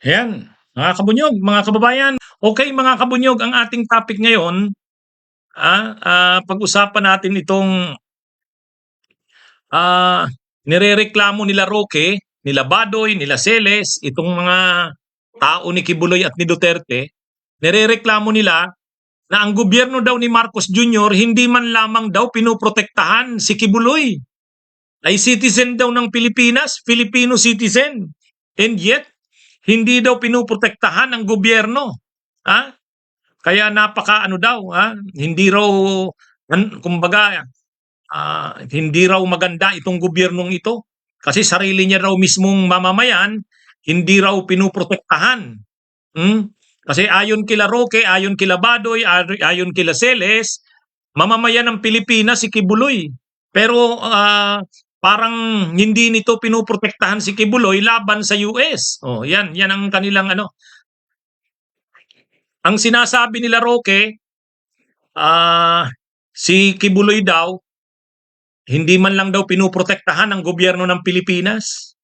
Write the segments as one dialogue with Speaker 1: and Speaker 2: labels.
Speaker 1: Ayan, mga kabunyog, mga kababayan. Okay, mga kabunyog, ang ating topic ngayon, pag-usapan natin itong ah, nirereklamo nila Roque, nila Badoy, nila Celes, itong mga tao ni Kibuloy at ni Duterte. Nirereklamo nila na ang gobyerno daw ni Marcos Jr. hindi man lamang daw pinoprotektahan si Kibuloy. Ay citizen daw ng Pilipinas, Filipino citizen. And yet, hindi daw pinoprotektahan ng gobyerno. Ha? Kaya napaka ano daw, hindi raw kumbaga hindi raw maganda itong gobyernong ito kasi sarili niya raw mismong mamamayan hindi raw pinoprotektahan. Hmm? Kasi ayon kila Roque, ayon kila Badoy, ayon kila Celes, mamamayan ng Pilipinas si Kibuloy. Pero parang hindi nito pinoprotektahan si Kibuloy laban sa US. Oh, yan ang kanilang ano. Ang sinasabi nila Roque, si Kibuloy daw hindi man lang daw pinoprotektahan ng gobyerno ng Pilipinas.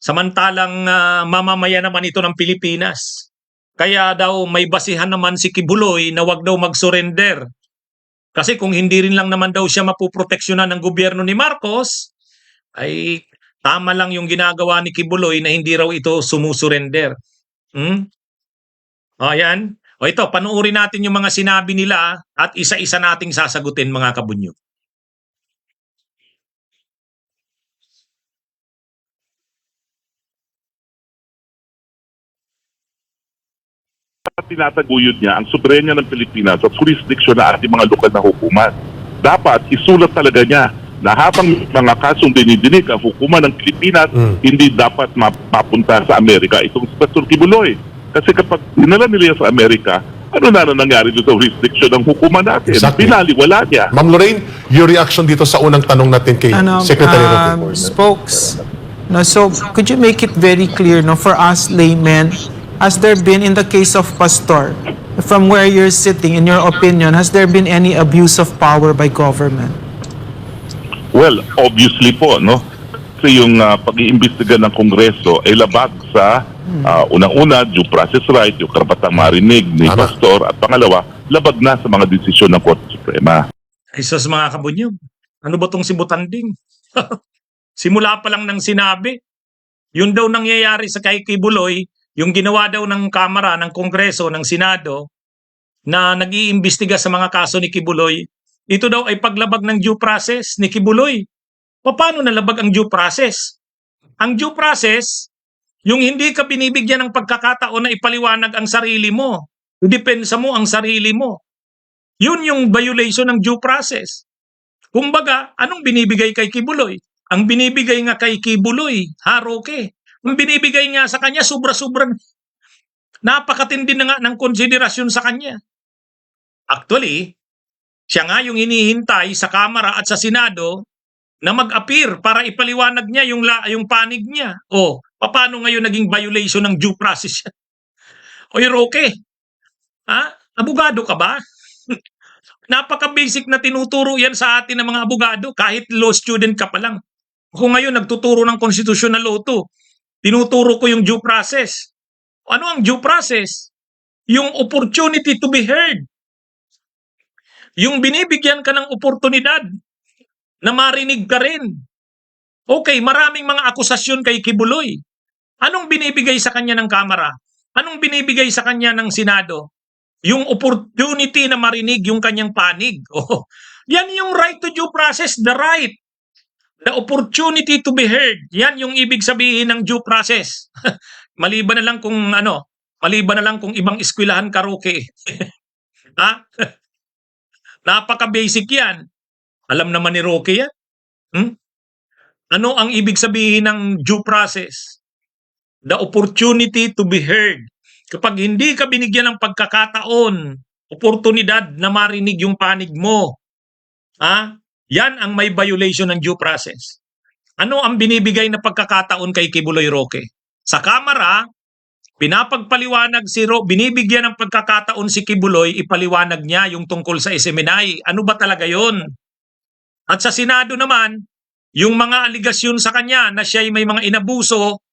Speaker 1: Samantalang mamamayan naman ito ng Pilipinas. Kaya daw may basihan naman si Kibuloy na wag daw mag-surrender. Kasi kung hindi rin lang naman daw siya mapuproteksyonan ng gobyerno ni Marcos, ay tama lang yung ginagawa ni Kibuloy na hindi raw ito sumusurrender. Ayan. O ito, panuorin natin yung mga sinabi nila at isa-isa nating sasagutin mga kabunyo.
Speaker 2: Tinataguyod niya ang soberenya ng Pilipinas at jurisdiksyon ng ating mga lokal na hukuman. Dapat isulat talaga niya na habang mga kasong dinidinig ang hukuman ng Pilipinas, hindi dapat mapunta sa Amerika itong si Pastor Kibuloy. Kasi kapag dinala nila sa Amerika, ano na nangyari doon sa jurisdiksyon ng hukuman natin?
Speaker 3: Exactly.
Speaker 2: Pinaliwala niya.
Speaker 3: Ma'am Lorraine, your reaction dito sa unang tanong natin kay Secretary Roque.
Speaker 4: Spokes. No, so could you make it very clear, no, for us laymen, has there been in the case of Pastor, from where you're sitting, in your opinion, has there been any abuse of power by government?
Speaker 2: Well, obviously po, no? Kasi yung pag-iimbestiga ng Kongreso ay labag sa unang-una, due process right, yung karapatang marinig ni Pastor, at pangalawa, labag na sa mga desisyon ng Korte Suprema.
Speaker 1: Ay sus mga kabunyog, ano ba tong si Butanding? Simula pa lang ng sinabi, yun daw nangyayari sa kay Kibuloy, yung ginawa daw ng Kamara, ng Kongreso, ng Senado, na nag-iimbestiga sa mga kaso ni Kibuloy, ito daw ay paglabag ng due process ni Kibuloy. Paano nalabag ang due process? Ang due process, yung hindi ka binibigyan ng pagkakataon na ipaliwanag ang sarili mo, depensa mo ang sarili mo. Yun yung violation ng due process. Kumbaga, anong binibigay kay Kibuloy? Ang binibigay nga kay Kibuloy, Roque, ang binibigay nga sa kanya, sobra-sobra. Napakatindi na nga ng konsiderasyon sa kanya. Actually, siya nga yung hinihintay sa Kamara at sa Senado na mag-appear para ipaliwanag niya yung panig niya. O, paano ngayon naging violation ng due process? Oy, Roque, abogado ka ba? Napaka-basic na tinuturo yan sa atin ng mga abogado, kahit law student ka pa lang. Kung ngayon nagtuturo ng constitutional law to, tinuturo ko yung due process. Ano ang due process? Yung opportunity to be heard. Yung binibigyan ka ng oportunidad na marinig ka rin. Okay, maraming mga akusasyon kay Kibuloy. Anong binibigay sa kanya ng Kamara? Anong binibigay sa kanya ng Senado? Yung opportunity na marinig yung kanyang panig. Oh, yan yung right to due process, the right. The opportunity to be heard. Yan yung ibig sabihin ng due process. Maliban na lang kung ibang eskwelahan ka, Roque. Napaka-basic yan. Alam naman ni Roque yan. Ano ang ibig sabihin ng due process? The opportunity to be heard. Kapag hindi ka binigyan ng pagkakataon, oportunidad na marinig yung panig mo, yan ang may violation ng due process. Ano ang binibigay na pagkakataon kay Kibuloy Roque? Sa Kamara, pinapagpaliwanag binibigyan ng pagkakataon si Kibuloy, ipaliwanag niya yung tungkol sa SMNI. Ano ba talaga yon? At sa Senado naman, yung mga aligasyon sa kanya na siya ay may mga inabuso,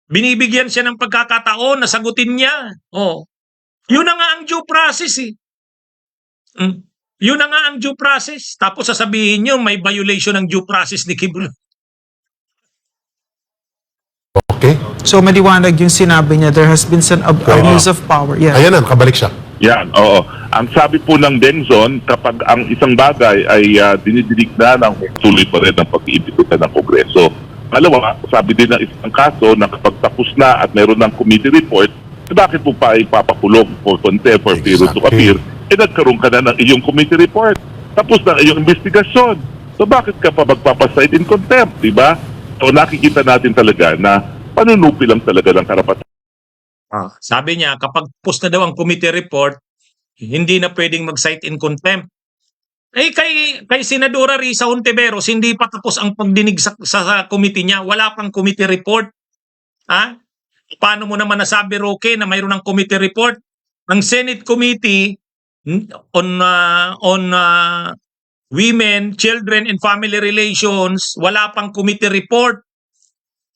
Speaker 1: Binibigyan siya ng pagkakataon na sagutin niya. Oh. Yun na nga ang due process eh. Yun na nga ang due process. Tapos sasabihin niyo may violation ng due process ni Kibuloy.
Speaker 3: Okay?
Speaker 4: So maliwanag yung sinabi niya, there has been some abuse of power. Yeah.
Speaker 3: Ayan na, nakabalik siya.
Speaker 2: Yan, oo. Ang sabi po ng Dengzon, kapag ang isang bagay ay dinidinig na ng tuloy pa rin ang pag-iimbestiga ng Kongreso. Pangalawa, sabi din ng isang kaso na kapag tapos na at meron ng committee report, bakit po pa ipapakulong for contempt for failure to appear? Nagkaroon ka na ng iyong committee report. Tapos na iyong investigasyon. So bakit ka pa magpapaside in contempt, di ba? So nakikita natin talaga na panunupi lang talaga ng karapatan.
Speaker 1: Sabi niya, kapag post na daw ang committee report, hindi na pwedeng mag-cite in contempt. Eh kay Senadora Risa Hontiveros, hindi pa tapos ang pagdinig sa committee niya. Wala pang committee report. Ha? Paano mo naman nasabi, Roque, na mayroon ng committee report? Ang Senate Committee on Women, Children, and Family Relations, wala pang committee report.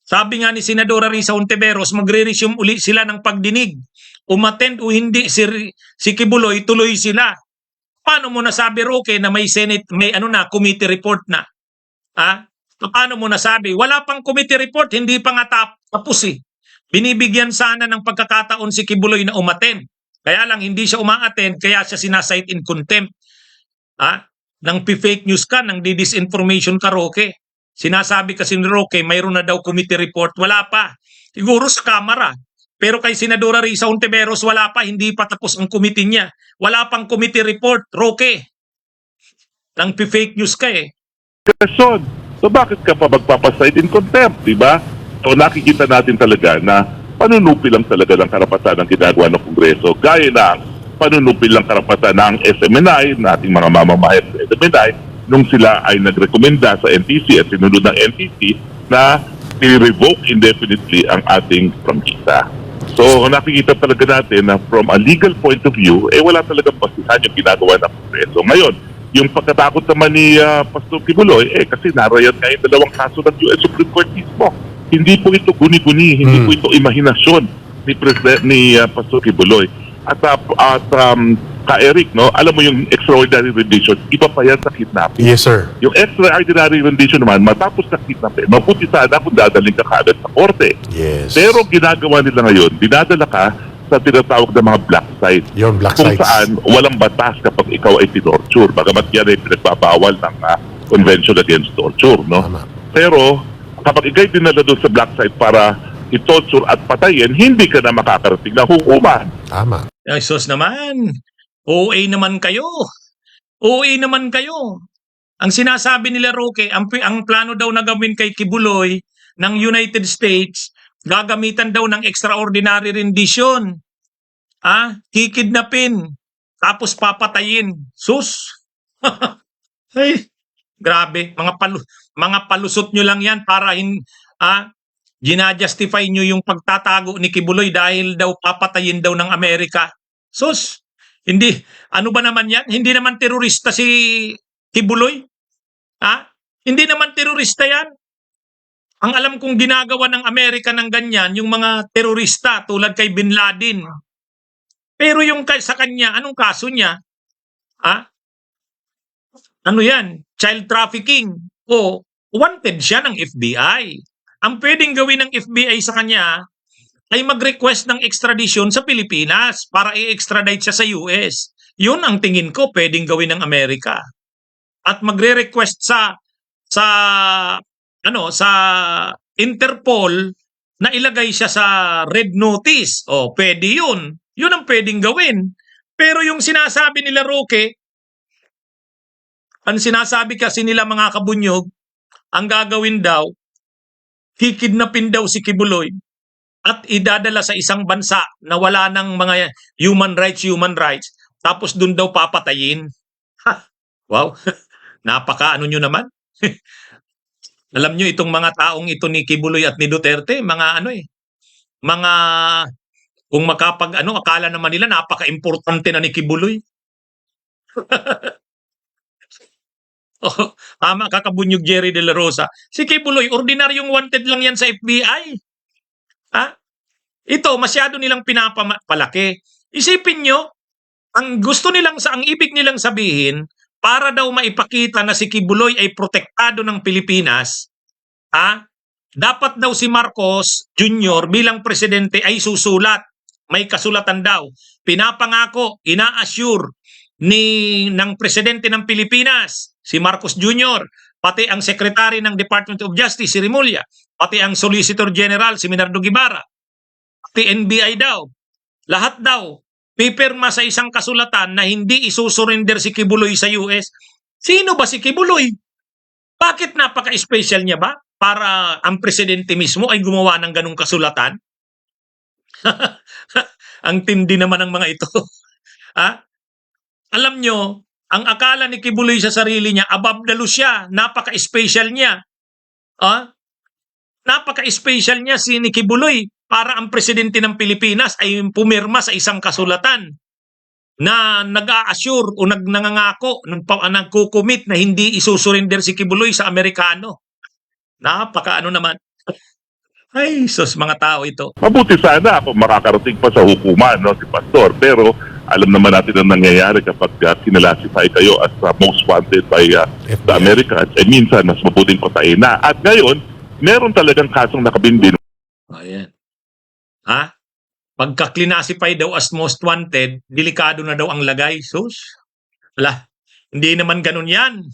Speaker 1: Sabi nga ni Senadora Risa Hontiveros, magre-resume uli sila ng pagdinig. Umattend o hindi si Kibuloy, tuloy sila. Paano mo nasabi, Roque, na may Senate, may committee report na? Ha? Paano mo nasabi? Wala pang committee report, hindi pa nga tapos eh. Binibigyan sana ng pagkakataon si Kibuloy na umattend. Kaya lang hindi siya umaattend, kaya siya sinasight in contempt. Ha? Nang fake news ka, nang disinformation ka, Roque. Sinasabi kasi ni Roque, mayroon na daw committee report. Wala pa. Siguro sa Kamara. Pero kay Senadora Risa Hontiveros, wala pa. Hindi pa tapos ang committee niya. Wala pang committee report, Roque. Nang fake news ka eh.
Speaker 2: So bakit ka pa magpapaside in contempt, di ba? So nakikita natin talaga na panunupi lang talaga ng karapatan ng ginagawa ng Kongreso. Gaya ng panunupi lang karapatan ng SMNI, nating mga mamamayan sa SMNI, nung sila ay nagrekomenda sa NTC at sinunod ng NTC na i-revoke indefinitely ang ating prangkisa. So nakikita talaga natin na from a legal point of view, wala talagang basihan yung ginagawa ng Kongreso. Ngayon, yung pagkatakot naman ni Pastor Kibuloy, kasi narayan nga yung dalawang kaso ng US Supreme Court mismo. Hindi po ito guni-guni, hindi po ito imahinasyon ni Pastor Kibuloy. At Ka-Eric, no, alam mo yung extraordinary rendition, iba pa yan sa kidnapping.
Speaker 3: Yes, sir.
Speaker 2: Yung extraordinary rendition naman, matapos na kidnapping, mabuti sana kung dadaling ka kaagad sa korte.
Speaker 3: Yes.
Speaker 2: Pero ginagawa nila ngayon, dinadala ka sa tinatawag na mga black sites.
Speaker 3: Yung black
Speaker 2: Kung
Speaker 3: sites.
Speaker 2: saan walang batas kapag ikaw ay tinorture. Bagamat yan ay pinagbabawal ng Convention Against Torture. No?
Speaker 3: Tama.
Speaker 2: Pero kapag ikaw dinala doon sa black site para i-torture at patayin, hindi ka na makakarating ng hukuman.
Speaker 3: Tama.
Speaker 1: Ay, sus naman. OA naman kayo. OA naman kayo. Ang sinasabi nila, Roque, ang plano daw na gawin kay Kibuloy ng United States, gagamitan daw ng extraordinary rendition. Kikidnapin. Tapos papatayin. Sus. Ay, grabe. Mga palusot nyo lang yan para ginajustify nyo yung pagtatago ni Kibuloy dahil daw papatayin daw ng Amerika. Sus. Hindi, ano ba naman yan? Hindi naman terorista si Kibuloy? Hindi naman terorista yan. Ang alam kong ginagawa ng Amerika ng ganyan, yung mga terorista tulad kay Bin Laden. Pero yung sa kanya, anong kaso niya? Ano yan? Child trafficking. O, wanted siya ng FBI. Ang pwedeng gawin ng FBI sa kanya ay mag-request ng extradition sa Pilipinas para i-extradite siya sa US. Yun ang tingin ko pwedeng gawin ng Amerika. At magre-request sa Interpol na ilagay siya sa red notice. O, pwede yun. Yun ang pwedeng gawin. Pero yung sinasabi nila, Roque, ang sinasabi kasi nila mga kabunyog, ang gagawin daw, kikidnapin daw si Kibuloy at idadala sa isang bansa na wala ng mga human rights, tapos dun daw papatayin. Wow, napaka-ano nyo naman. Alam nyo, itong mga taong ito ni Kibuloy at ni Duterte, mga kung akala naman nila napaka-importante na ni Kibuloy. Tama, kakabunyog Jerry De La Rosa. Si Kibuloy, ordinaryong wanted lang yan sa FBI. Ha? Ito, masyado nilang pinapalaki. Isipin nyo, ang ibig nilang sabihin, para daw maipakita na si Kibuloy ay protektado ng Pilipinas, dapat daw si Marcos Jr. bilang presidente ay susulat. May kasulatan daw. Pinapangako, ina-assure ng presidente ng Pilipinas, si Marcos Jr., pati ang secretary ng Department of Justice, si Rimulya, pati ang Solicitor General, si Minardo Guibarra, pati NBI daw, lahat daw, pipirma sa isang kasulatan na hindi isusurrender si Kibuloy sa US. Sino ba si Kibuloy? Bakit napaka-special niya ba? Para ang presidente mismo ay gumawa ng ganung kasulatan? Ang tindi naman ng mga ito. Alam nyo, ang akala ni Kibuloy sa sarili niya, above the law siya, napaka-special niya. Napaka-special niya si Kibuloy para ang presidente ng Pilipinas ay pumirma sa isang kasulatan na nag-a-assure o nangangako, nagkukumit na hindi isusurrender si Kibuloy sa Amerikano. Napaka-ano naman. Ay, sus, mga tao ito.
Speaker 2: Mabuti sana kung makakarating pa sa hukuman, no, si Pastor. Pero alam naman natin ang nangyayari kapag kinalasify kayo as most wanted by the Americans. Minsan, mas mabuting patayin na. At ngayon, meron talagang kasong nakabinbin.
Speaker 1: Ayan. Pagka-classify daw as most wanted, delikado na daw ang lagay. Sus, hindi naman ganun yan.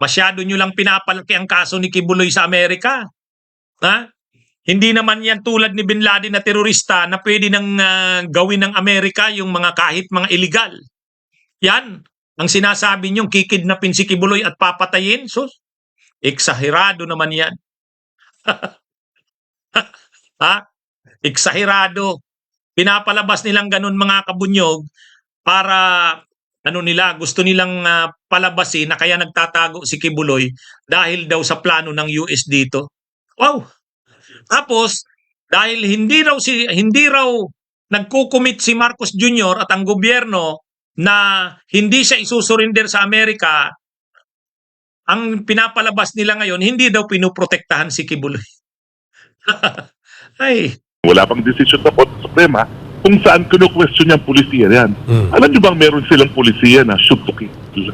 Speaker 1: Masyado nyo lang pinapalaki ang kaso ni Kibuloy sa Amerika. Hindi naman yan tulad ni Bin Laden na terorista na pwede nang gawin ng Amerika yung kahit mga illegal. Yan, ang sinasabi nyo, kikidnapin si Kibuloy at papatayin. Sus, eksahirado naman yan. Eksahirado. Pinapalabas nilang ganun mga kabunyog para gusto nilang palabasin na kaya nagtatago si Kibuloy dahil daw sa plano ng US dito. Wow! Tapos, dahil hindi raw nagkukumit si Marcos Jr. at ang gobyerno na hindi siya isusurrender sa Amerika, ang pinapalabas nila ngayon, hindi daw pinuprotektahan si Kibuloy. Ay.
Speaker 2: Wala pang desisyon sa Korte Suprema kung saan kinu-question yung pulisiya yan. Alam nyo bang meron silang pulisiya na shoot to kill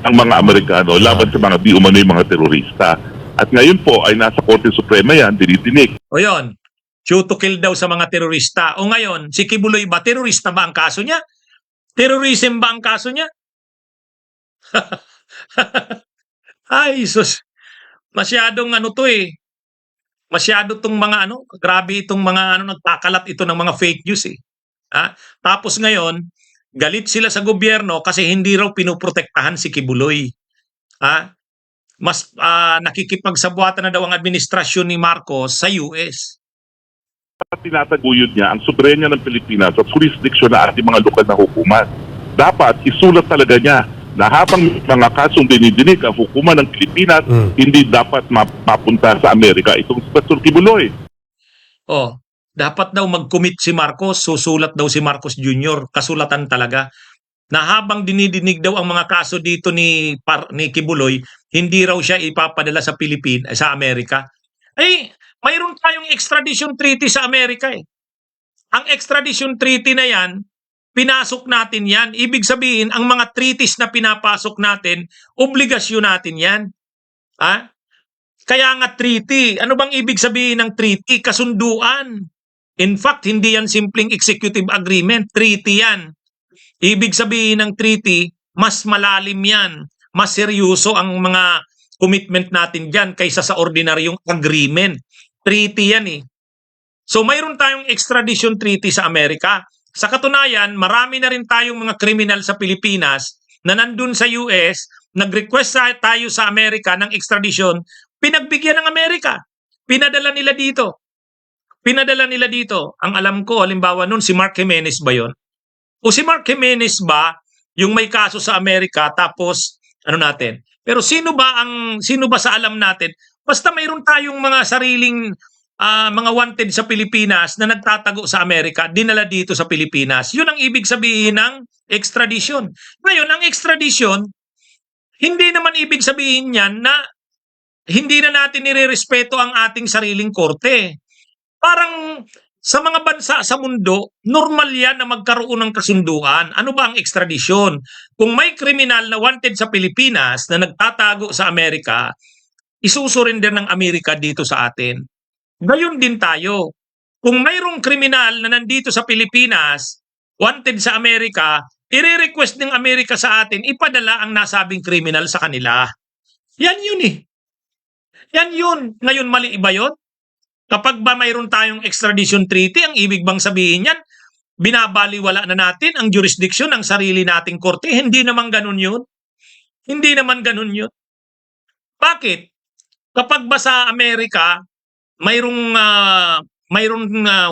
Speaker 2: ang mga Amerikano laban sa mga di umano'y mga terorista. At ngayon po ay nasa Korte Suprema yan, dinidinig.
Speaker 1: O yun, shoot to kill daw sa mga terorista. O ngayon, si Kibuloy ba, terorista ba ang kaso niya? Terrorism ba ang kaso niya? Ay, sus. Masyadong masyado itong mga grabe itong mga nagkakalat ito ng mga fake news eh. Tapos ngayon, galit sila sa gobyerno kasi hindi raw pinoprotektahan si Kibuloy. Mas nakikipagsabuatan na daw ang administrasyon ni Marcos sa US.
Speaker 2: Tinataguyod niya ang soberenya ng Pilipinas at jurisdiction na ating mga lokal na hukuman. Dapat isulat talaga niya na habang mga kasong dinidinig ang hukuman ng Pilipinas, hindi dapat mapunta sa Amerika itong si Pastor Kibuloy.
Speaker 1: Dapat daw mag-commit si Marcos, susulat daw si Marcos Jr., kasulatan talaga, na habang dinidinig daw ang mga kaso dito ni Kibuloy, hindi raw siya ipapadala sa sa Amerika. Mayroon tayong extradition treaty sa Amerika eh. Ang extradition treaty na yan, pinasok natin yan. Ibig sabihin, ang mga treaties na pinapasok natin, obligasyon natin yan. Kaya nga treaty. Ano bang ibig sabihin ng treaty? Kasunduan. In fact, hindi yan simpleng executive agreement. Treaty yan. Ibig sabihin ng treaty, mas malalim yan. Mas seryoso ang mga commitment natin dyan kaysa sa ordinaryong agreement. Treaty yan eh. So mayroon tayong extradition treaty sa Amerika. Sa katunayan, marami na rin tayong mga kriminal sa Pilipinas na nandun sa US, nag-request tayo sa Amerika ng extradition, pinagbigyan ng Amerika. Pinadala nila dito. Ang alam ko, halimbawa nun, si Mark Jimenez ba yun? O si Mark Jimenez ba yung may kaso sa Amerika tapos natin? Pero sino ba sa alam natin? Basta mayroon tayong mga sariling mga wanted sa Pilipinas na nagtatago sa Amerika, dinala dito sa Pilipinas. Yun ang ibig sabihin ng extradition. Ngayon, ang extradition, hindi naman ibig sabihin yan na hindi na natin nirerespeto ang ating sariling korte. Parang sa mga bansa sa mundo, normal yan na magkaroon ng kasunduan. Ano ba ang ekstradisyon? Kung may kriminal na wanted sa Pilipinas na nagtatago sa Amerika, isusurrender ng Amerika dito sa atin. Gayon din tayo. Kung mayroong kriminal na nandito sa Pilipinas, wanted sa Amerika, i-request ng Amerika sa atin, ipadala ang nasabing kriminal sa kanila. Yan yun eh. Yan yun. Ngayon mali ba yun? Kapag ba mayroon tayong extradition treaty, ang ibig bang sabihin yan, binabaliwala na natin ang jurisdiction ng sarili nating korte? Hindi naman ganun yun. Hindi naman ganun yun. Bakit? Kapag ba sa Amerika, mayroong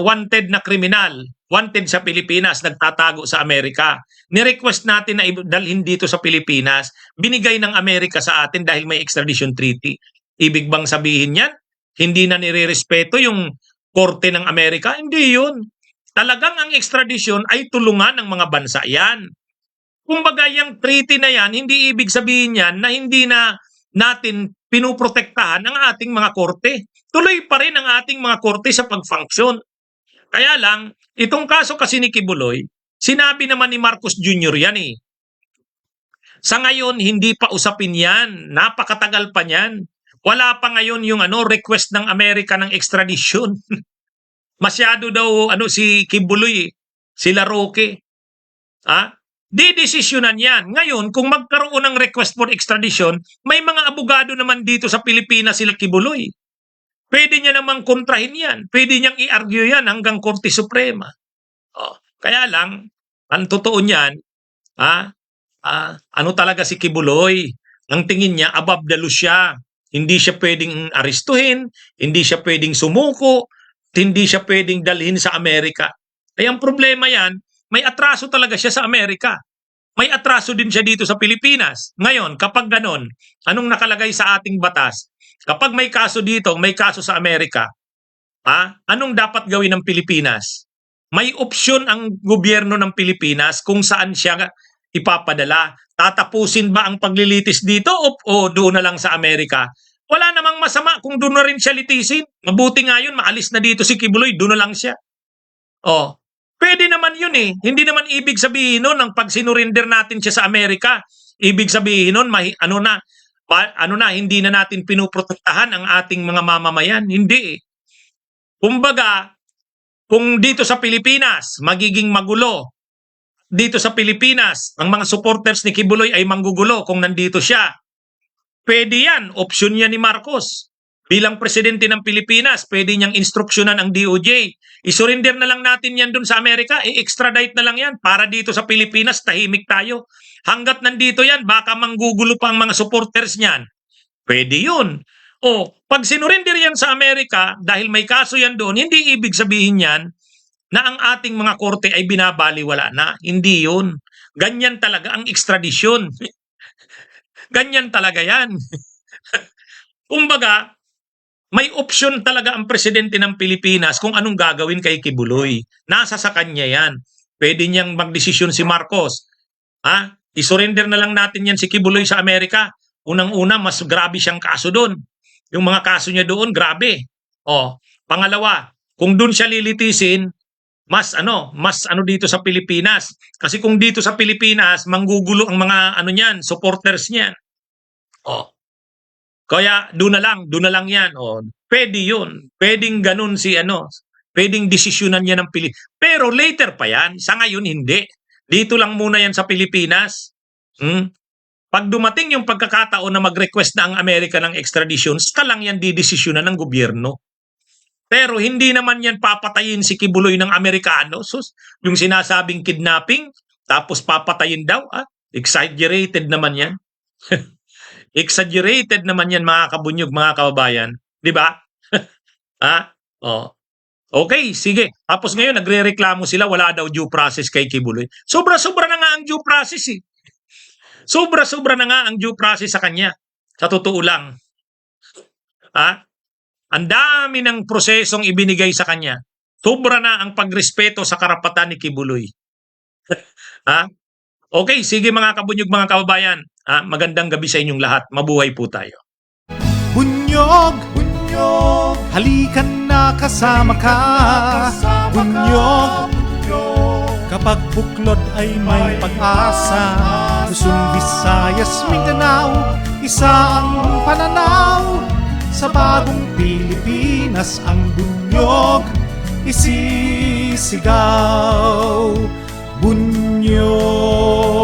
Speaker 1: wanted na kriminal, wanted sa Pilipinas, nagtatago sa Amerika, ni-request natin na dalhin dito sa Pilipinas, binigay ng Amerika sa atin dahil may extradition treaty. Ibig bang sabihin yan? Hindi na nirerespeto yung korte ng Amerika? Hindi yun. Talagang ang extradition ay tulungan ng mga bansa yan. Kumbaga yung treaty na yan, hindi ibig sabihin yan na hindi na natin pinuprotektahan ang ating mga korte. Tuloy pa rin ang ating mga korte sa pag-function. Kaya lang, itong kaso kasi ni Kibuloy, sinabi naman ni Marcos Jr. yan eh. Sa ngayon, hindi pa usapin yan. Napakatagal pa niyan. Wala pa ngayon yung request ng Amerika ng extradition. Masyado daw si Kibuloy, sila Roque. Didesisyonan yan. Ngayon, kung magkaroon ng request for extradition, may mga abogado naman dito sa Pilipinas sila Kibuloy. Pwede niya namang kontrahin yan. Pwede niyang i-argue yan hanggang Korte Suprema. Kaya lang, ang totoo niyan, ano talaga si Kibuloy? Ang tingin niya, above the law siya. Hindi siya pwedeng arestuhin, hindi siya pwedeng sumuko, hindi siya pwedeng dalhin sa Amerika. Kaya ang problema yan, may atraso talaga siya sa Amerika. May atraso din siya dito sa Pilipinas. Ngayon, kapag ganon, anong nakalagay sa ating batas? Kapag may kaso dito, may kaso sa Amerika, anong dapat gawin ng Pilipinas? May opsyon ang gobyerno ng Pilipinas kung saan siya ipapadala. Tatapusin ba ang paglilitis dito o doon na lang sa Amerika? Wala namang masama kung doon na rin siya litisin. Mabuti nga yun, maalis na dito si Kibuloy, doon na lang siya. Pwede naman yun eh. Hindi naman ibig sabihin nun, ang pag sinurinder natin siya sa Amerika, ibig sabihin nun, hindi na natin pinuprotektahan ang ating mga mamamayan. Hindi eh. Kumbaga, kung dito sa Pilipinas, magiging magulo, dito sa Pilipinas, ang mga supporters ni Kibuloy ay manggugulo kung nandito siya. Pwede yan, opsyon yan ni Marcos. Bilang presidente ng Pilipinas, pwede niyang instruksyonan ang DOJ. Isurrender na lang natin yan dun sa Amerika, i-extradite na lang yan para dito sa Pilipinas, tahimik tayo. Hanggat nandito yan, baka manggugulo pa ang mga supporters niyan. Pwede yun. Pag sinurinder yan sa Amerika, dahil may kaso yan doon, hindi ibig sabihin yan na ang ating mga korte ay binabaliwala na. Hindi yun. Ganyan talaga ang extradition. Ganyan talaga yan. Kumbaga, may opsyon talaga ang presidente ng Pilipinas kung anong gagawin kay Kibuloy. Nasa sa kanya yan. Pwede niyang magdesisyon si Marcos. Isurrender na lang natin yan si Kibuloy sa Amerika. Unang-una, mas grabe siyang kaso doon. Yung mga kaso niya doon, grabe. Pangalawa, kung doon siya lilitisin, mas dito sa Pilipinas. Kasi kung dito sa Pilipinas, manggugulo ang mga niyan, supporters niyan. Kaya doon na lang yan. Pwede yun. Pwedeng ganun pwedeng desisyonan niya ng Pilipinas. Pero later pa yan. Sa ngayon, hindi. Dito lang muna yan sa Pilipinas. Pag dumating yung pagkakataon na mag-request na ang Amerika ng extradition, saka lang yan didesisyonan ng gobyerno. Pero hindi naman yan papatayin si Kibuloy ng Amerikano. Yung sinasabing kidnapping, tapos papatayin daw. Exaggerated naman yan. Exaggerated naman yan, mga kabunyog, mga kababayan. Di ba? Okay, sige. Tapos ngayon, nagre-reklamo sila, wala daw due process kay Kibuloy. Sobra-sobra na nga ang due process eh. Sobra-sobra na nga ang due process sa kanya. Sa totoo lang. Ang dami ng prosesong ibinigay sa kanya. Sobra na ang pagrespeto sa karapatan ni Kibuloy. Okay, sige mga kabunyog, mga kababayan. Magandang gabi sa inyong lahat. Mabuhay po tayo.
Speaker 5: Bunyog, bunyog, halikan na. kinakasama ka. Bunyog, kapag buklod ay may pag-asa. Luzon, Visayas, Mindanao, isa ang pananaw. Sa bagong Pilipinas ang bunyog isisigaw. Bunyog.